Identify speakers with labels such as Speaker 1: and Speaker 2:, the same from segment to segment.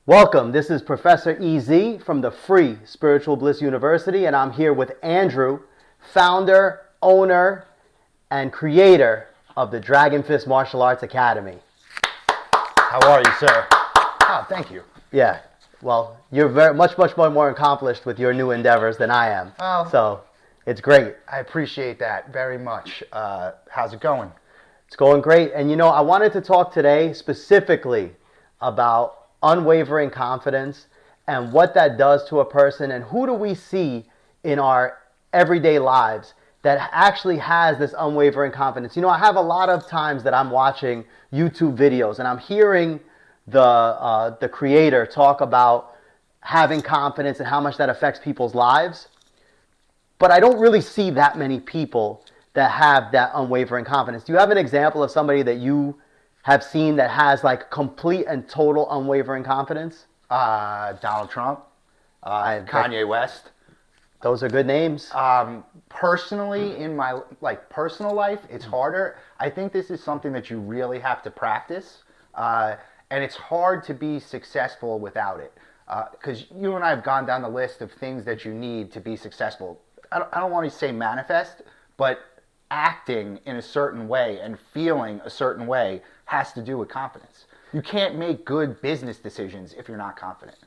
Speaker 1: Welcome. This is Professor EZ from the Free Spiritual Bliss University, and I'm here with Andrew, founder, owner, and creator of the Dragon Fist Martial Arts Academy.
Speaker 2: How are you, sir? Oh, thank you.
Speaker 1: Yeah. Well, you're much more accomplished with your new endeavors than I am.
Speaker 2: Oh.
Speaker 1: So it's great.
Speaker 2: I appreciate that very much. How's it going?
Speaker 1: It's going great. And I wanted to talk today specifically about unwavering confidence and what that does to a person, and who do we see in our everyday lives that actually has this unwavering confidence. I have a lot of times that I'm watching YouTube videos and I'm hearing the creator talk about having confidence and how much that affects people's lives, but I don't really see that many people that have that unwavering confidence. Do you have an example of somebody that you have seen that has like complete and total unwavering confidence?
Speaker 2: Donald Trump, Kanye West.
Speaker 1: Those are good names.
Speaker 2: Personally, in my personal life, it's harder. I think this is something that you really have to practice, and it's hard to be successful without it. Because you and I have gone down the list of things that you need to be successful. I don't want to say manifest, but acting in a certain way and feeling a certain way has to do with confidence. You can't make good business decisions if you're not confident.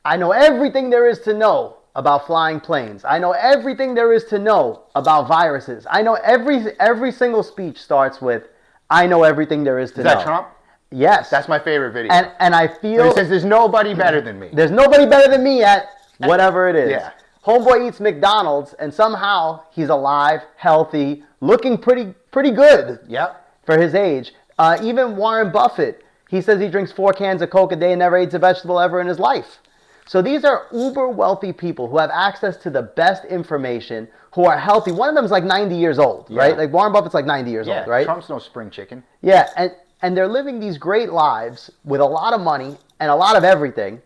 Speaker 1: I know everything there is to know about flying planes. I know everything there is to know about viruses. I know every single speech starts with, I know everything there is to know.
Speaker 2: Is that Trump?
Speaker 1: Yes.
Speaker 2: That's my favorite video.
Speaker 1: And I feel...
Speaker 2: He says, there's nobody better than me.
Speaker 1: There's nobody better than me at whatever it is.
Speaker 2: Yeah.
Speaker 1: Homeboy eats McDonald's, and somehow he's alive, healthy, looking pretty good.
Speaker 2: Yep.
Speaker 1: For his age. Even Warren Buffett, he says he drinks 4 cans of Coke a day and never eats a vegetable ever in his life. So these are uber wealthy people who have access to the best information, who are healthy. One of them is like 90 years old, right? Like Warren Buffett's like 90 years old, right?
Speaker 2: Trump's no spring chicken.
Speaker 1: Yeah, and they're living these great lives with a lot of money and a lot of everything,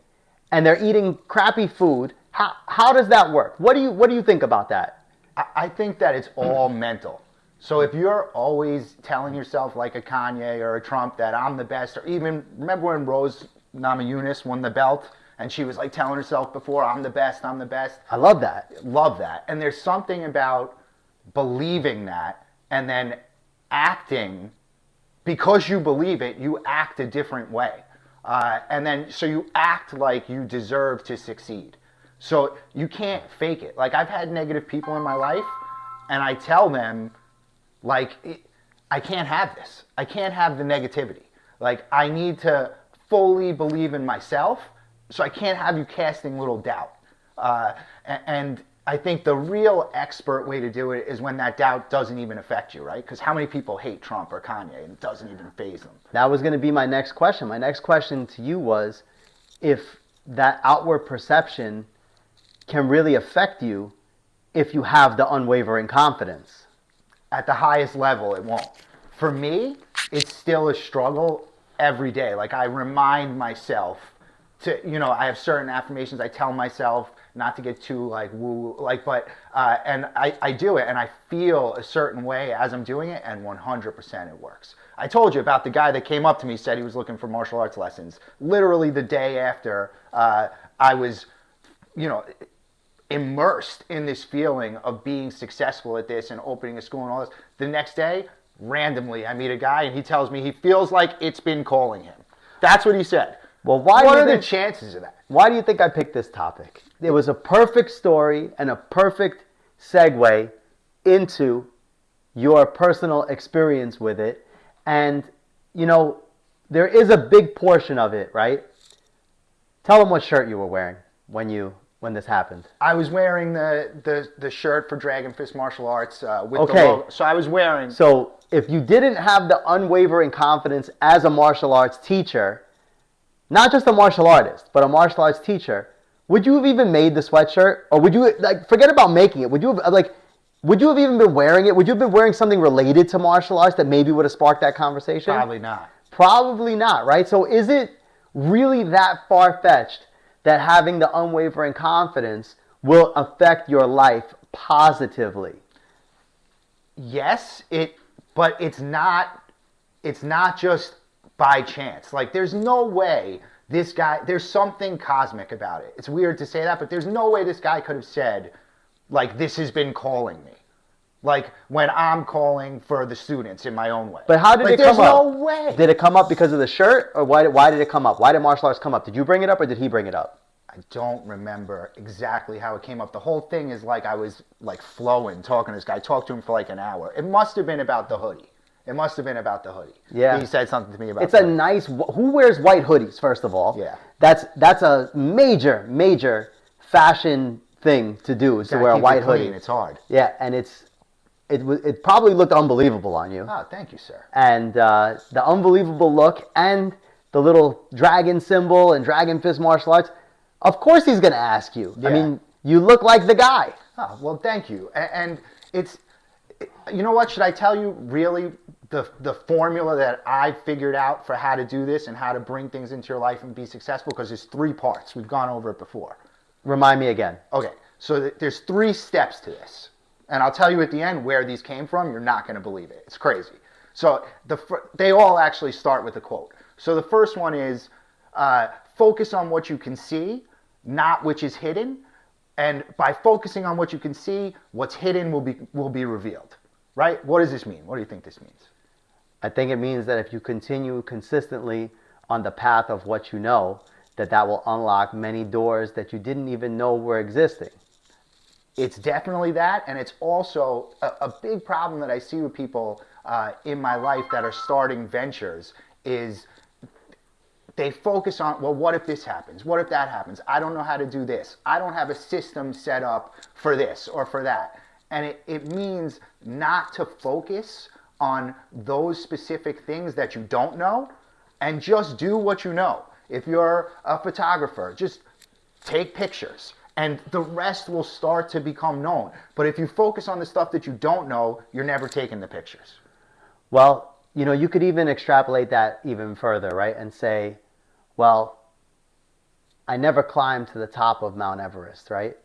Speaker 1: and they're eating crappy food. How does that work? What do you think about that?
Speaker 2: I think that it's all mental. So if you're always telling yourself like a Kanye or a Trump that I'm the best, or even remember when Rose Namajunas won the belt and she was like telling herself before, I'm the best, I'm the best.
Speaker 1: I love that.
Speaker 2: Love that. And there's something about believing that and then acting because you believe it, you act a different way. So you act like you deserve to succeed. So you can't fake it. Like I've had negative people in my life and I tell them, I can't have this. I can't have the negativity. Like, I need to fully believe in myself, so I can't have you casting little doubt. And I think the real expert way to do it is when that doubt doesn't even affect you, right? Because how many people hate Trump or Kanye and it doesn't even faze them?
Speaker 1: That was going to be my next question. My next question to you was, if that outward perception can really affect you if you have the unwavering confidence.
Speaker 2: At the highest level, it won't. For me, it's still a struggle every day. Like I remind myself to, I have certain affirmations I tell myself not to get too woo, and I do it and I feel a certain way as I'm doing it, and 100% it works. I told you about the guy that came up to me, said he was looking for martial arts lessons. Literally the day after I was, immersed in this feeling of being successful at this and opening a school and all this. The next day, randomly, I meet a guy and he tells me he feels like it's been calling him. That's what he said.
Speaker 1: Well,
Speaker 2: what are the chances of that?
Speaker 1: Why do you think I picked this topic? It was a perfect story and a perfect segue into your personal experience with it. And, there is a big portion of it, right? Tell them what shirt you were wearing when this happened.
Speaker 2: I was wearing the shirt for Dragon Fist Martial Arts with the logo. So I was wearing...
Speaker 1: So if you didn't have the unwavering confidence as a martial arts teacher, not just a martial artist, but a martial arts teacher, would you have even made the sweatshirt? Or would you, forget about making it, would you have even been wearing it? Would you have been wearing something related to martial arts that maybe would have sparked that conversation?
Speaker 2: Probably not.
Speaker 1: Probably not, right? So is it really that far-fetched that having the unwavering confidence will affect your life positively?
Speaker 2: Yes, but it's not just by chance. Like there's no way this guy, there's something cosmic about it. It's weird to say that, but there's no way this guy could have said, like, this has been calling me. Like when I'm calling for the students in my own way.
Speaker 1: But how did
Speaker 2: like,
Speaker 1: it come up?
Speaker 2: There's no way.
Speaker 1: Did it come up because of the shirt, or why did it come up? Why did martial arts come up? Did you bring it up, or did he bring it up?
Speaker 2: I don't remember exactly how it came up. The whole thing is like I was like flowing, talking to this guy. I talked to him for like an hour. It must have been about the hoodie.
Speaker 1: Yeah.
Speaker 2: He said something to me about
Speaker 1: it's a nice. Who wears white hoodies? First of all,
Speaker 2: Yeah.
Speaker 1: That's a major fashion thing to do, is to wear a white hoodie.
Speaker 2: It's hard.
Speaker 1: Yeah, and it probably looked unbelievable on you.
Speaker 2: Oh, thank you, sir.
Speaker 1: And the unbelievable look and the little dragon symbol and dragon fist martial arts. Of course, he's going to ask you.
Speaker 2: Yeah.
Speaker 1: I mean, you look like the guy.
Speaker 2: Oh, well, thank you. And you know what? Should I tell you really the formula that I figured out for how to do this and how to bring things into your life and be successful? Because there's 3 parts. We've gone over it before.
Speaker 1: Remind me again.
Speaker 2: Okay, so there's 3 steps to this. And I'll tell you at the end where these came from. You're not going to believe it. It's crazy. So they all actually start with a quote. So the first one is, focus on what you can see, not which is hidden. And by focusing on what you can see, what's hidden will be revealed. Right? What does this mean? What do you think this means?
Speaker 1: I think it means that if you continue consistently on the path of what you know, that will unlock many doors that you didn't even know were existing.
Speaker 2: It's definitely that, and it's also a big problem that I see with people in my life that are starting ventures is they focus on, well, what if this happens? What if that happens? I don't know how to do this. I don't have a system set up for this or for that. And it means not to focus on those specific things that you don't know and just do what you know. If you're a photographer, just take pictures. And the rest will start to become known. But if you focus on the stuff that you don't know, you're never taking the pictures.
Speaker 1: Well, you could even extrapolate that even further, right? And say, well, I never climbed to the top of Mount Everest, right?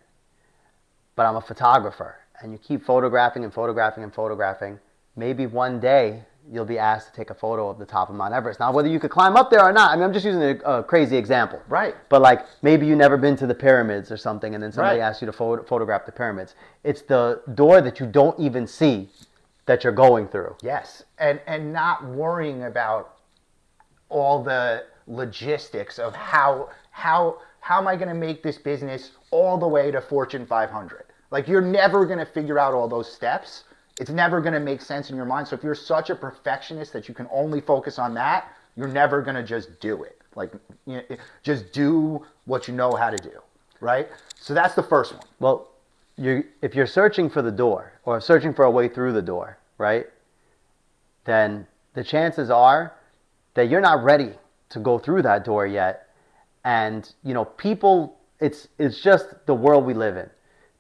Speaker 1: But I'm a photographer. And you keep photographing and photographing and photographing. Maybe one day you'll be asked to take a photo of the top of Mount Everest. Now, whether you could climb up there or not, I mean, I'm just using a crazy example.
Speaker 2: Right.
Speaker 1: But like maybe you've never been to the pyramids or something, and then somebody
Speaker 2: Right.
Speaker 1: asks you to photograph the pyramids. It's the door that you don't even see that you're going through.
Speaker 2: Yes. And not worrying about all the logistics of how am I going to make this business all the way to Fortune 500? Like, you're never going to figure out all those steps. It's never going to make sense in your mind. So if you're such a perfectionist that you can only focus on that, you're never going to just do it. Like, just do what you know how to do, right? So that's the first one.
Speaker 1: Well, if you're searching for the door or searching for a way through the door, right, then the chances are that you're not ready to go through that door yet. And, people, it's just the world we live in.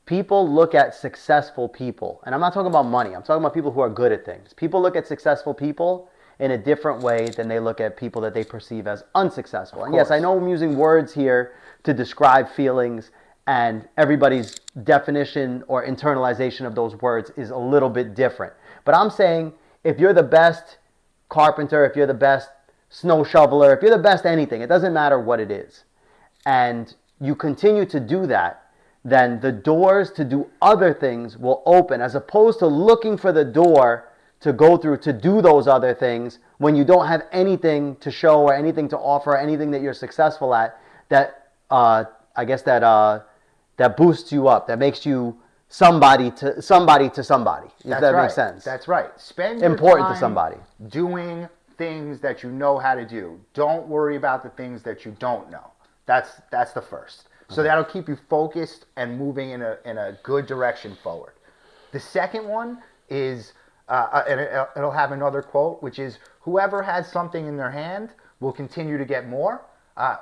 Speaker 1: People look at successful people, and I'm not talking about money. I'm talking about people who are good at things. People look at successful people in a different way than they look at people that they perceive as unsuccessful. And yes, I know I'm using words here to describe feelings, and everybody's definition or internalization of those words is a little bit different. But I'm saying if you're the best carpenter, if you're the best snow shoveler, if you're the best anything, it doesn't matter what it is, and you continue to do that, then the doors to do other things will open, as opposed to looking for the door to go through to do those other things when you don't have anything to show or anything to offer or anything that you're successful at that boosts you up, that makes you somebody to somebody, if that makes sense.
Speaker 2: That's right. Spend your
Speaker 1: important
Speaker 2: time
Speaker 1: to somebody
Speaker 2: doing things that you know how to do. Don't worry about the things that you don't know. That's the first. So that'll keep you focused and moving in a good direction forward. The second one is, and it'll have another quote, which is, whoever has something in their hand will continue to get more.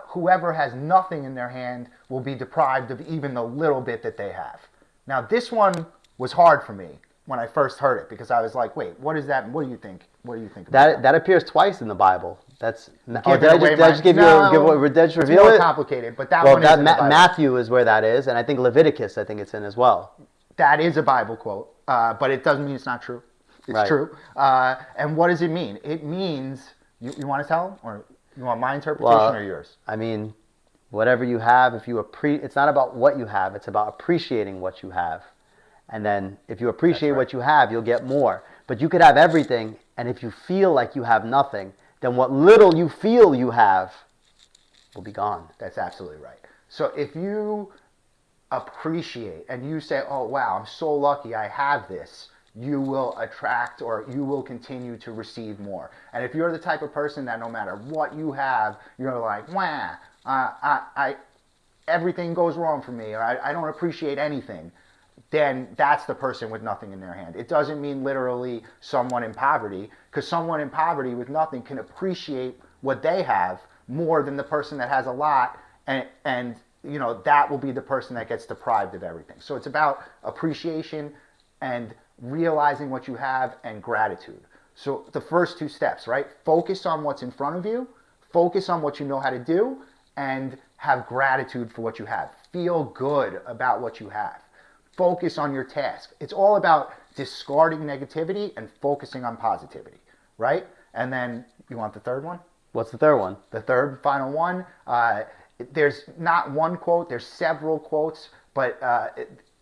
Speaker 2: Whoever has nothing in their hand will be deprived of even the little bit that they have. Now, this one was hard for me when I first heard it, because I was like, wait, what is that? What do you think? What do you think about that?
Speaker 1: That appears twice in the Bible. Did I just reveal
Speaker 2: more
Speaker 1: it?
Speaker 2: Complicated, but that one is in the Bible.
Speaker 1: Matthew is where that is, and I think Leviticus, I think it's in as well.
Speaker 2: That is a Bible quote, but it doesn't mean it's not true. It's
Speaker 1: Right.
Speaker 2: true. And what does it mean? It means, you want to tell them? Or You want my interpretation or yours?
Speaker 1: I mean, whatever you have, if you it's not about what you have, it's about appreciating what you have. And then if you appreciate what you have, you'll get more. But you could have everything, and if you feel like you have nothing, then what little you feel you have will be gone.
Speaker 2: That's absolutely right. So if you appreciate and you say, oh, wow, I'm so lucky I have this, you will attract or you will continue to receive more. And if you're the type of person that no matter what you have, you're like, wow, everything goes wrong for me, or I don't appreciate anything, then that's the person with nothing in their hand. It doesn't mean literally someone in poverty, because someone in poverty with nothing can appreciate what they have more than the person that has a lot, and you know, that will be the person that gets deprived of everything. So it's about appreciation and realizing what you have and gratitude. So the first two steps, right? Focus on what's in front of you, focus on what you know how to do, and have gratitude for what you have. Feel good about what you have. Focus on your task. It's all about discarding negativity and focusing on positivity, right? And then you want the third one?
Speaker 1: What's the third one?
Speaker 2: The third final one, there's not one quote, there's several quotes, but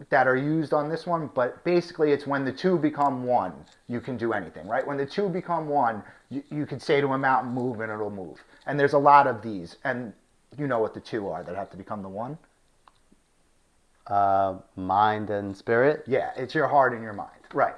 Speaker 2: that are used on this one, but basically it's when the two become one, you can do anything, right? When the two become one, you can say to a mountain, move, and it'll move. And there's a lot of these, and you know what the two are that have to become the one?
Speaker 1: Mind and spirit?
Speaker 2: Yeah, it's your heart and your mind, right.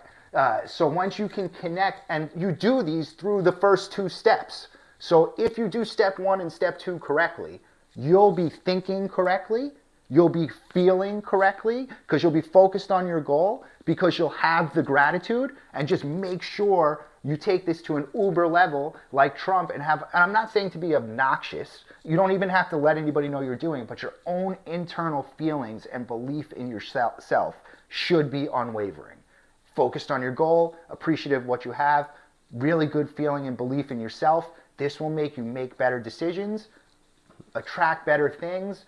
Speaker 2: So once you can connect, and you do these through the first two steps. So if you do step one and step two correctly, you'll be thinking correctly, you'll be feeling correctly, because you'll be focused on your goal, because you'll have the gratitude, and just make sure you take this to an uber level like Trump and I'm not saying to be obnoxious, you don't even have to let anybody know you're doing it, but your own internal feelings and belief in yourself should be unwavering. Focused on your goal, appreciative of what you have, really good feeling and belief in yourself. This will make you make better decisions, attract better things,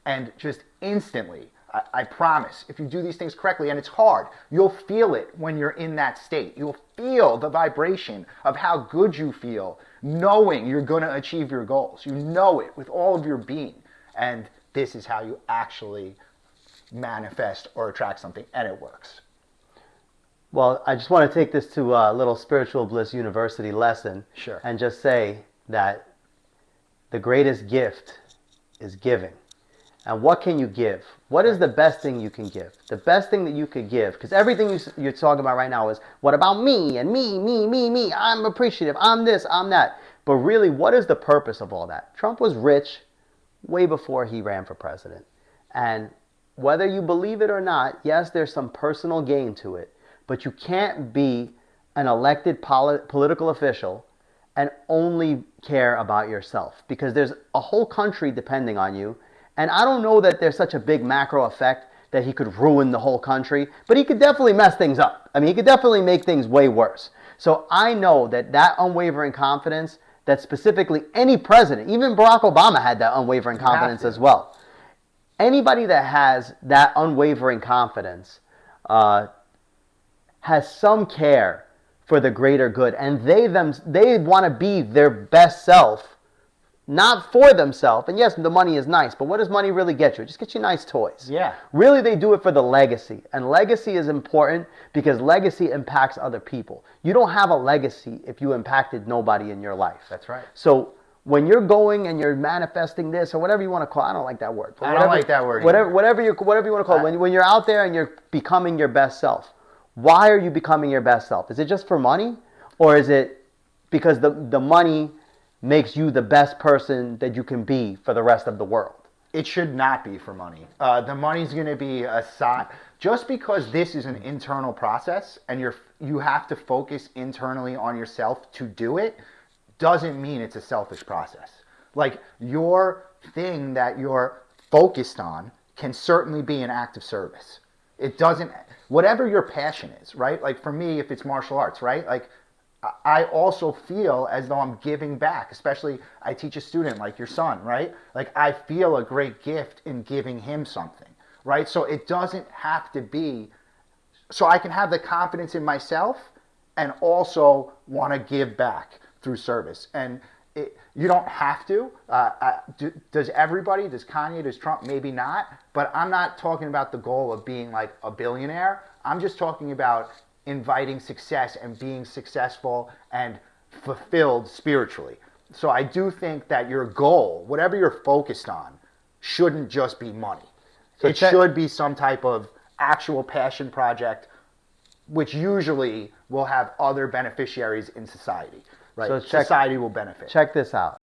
Speaker 2: and just instantly, I promise, if you do these things correctly, and it's hard, you'll feel it when you're in that state. You'll feel the vibration of how good you feel, knowing you're going to achieve your goals. You know it with all of your being. And this is how you actually manifest or attract something, and it works.
Speaker 1: Well, I just want to take this to a little Spiritual Bliss University lesson.
Speaker 2: Sure.
Speaker 1: And just say that the greatest gift is giving. And what can you give? What is the best thing you can give? The best thing that you could give, because everything you're talking about right now is, what about me and me? I'm appreciative. I'm this, I'm that. But really, what is the purpose of all that? Trump was rich way before he ran for president. And whether you believe it or not, yes, there's some personal gain to it. But you can't be an elected political official and only care about yourself, because there's a whole country depending on you. And I don't know that there's such a big macro effect that he could ruin the whole country, but he could definitely mess things up. I mean, he could definitely make things way worse. So I know that unwavering confidence, that specifically any president, even Barack Obama had that unwavering confidence as well. Anybody that has that unwavering confidence has some care for the greater good, and they want to be their best self, not for themselves. And yes, the money is nice, but what does money really get you? It just gets you nice toys.
Speaker 2: Yeah.
Speaker 1: Really, they do it for the legacy. And legacy is important because legacy impacts other people. You don't have a legacy if you impacted nobody in your life.
Speaker 2: That's right.
Speaker 1: So when you're going and you're manifesting this, or whatever you want to call it, I don't like that word.
Speaker 2: I don't like that word
Speaker 1: whatever you want to call it. When you're out there and you're becoming your best self, why are you becoming your best self? Is it just for money? Or is it because the money makes you the best person that you can be for the rest of the world?
Speaker 2: It should not be for money. The money's going to be a side. Just because this is an internal process and you have to focus internally on yourself to do it, doesn't mean it's a selfish process. Like, your thing that you're focused on can certainly be an act of service. It doesn't, whatever your passion is, right? Like for me, if it's martial arts, right? Like, I also feel as though I'm giving back, especially I teach a student like your son, right? Like, I feel a great gift in giving him something, right? So it doesn't have to be, so I can have the confidence in myself and also want to give back through service. And you don't have to. Does everybody? Does Kanye? Does Trump? Maybe not. But I'm not talking about the goal of being like a billionaire. I'm just talking about inviting success and being successful and fulfilled spiritually. So I do think that your goal, whatever you're focused on, shouldn't just be money.
Speaker 1: So
Speaker 2: it should be some type of actual passion project, which usually will have other beneficiaries in society. Right?
Speaker 1: So
Speaker 2: Society will benefit.
Speaker 1: Check this out.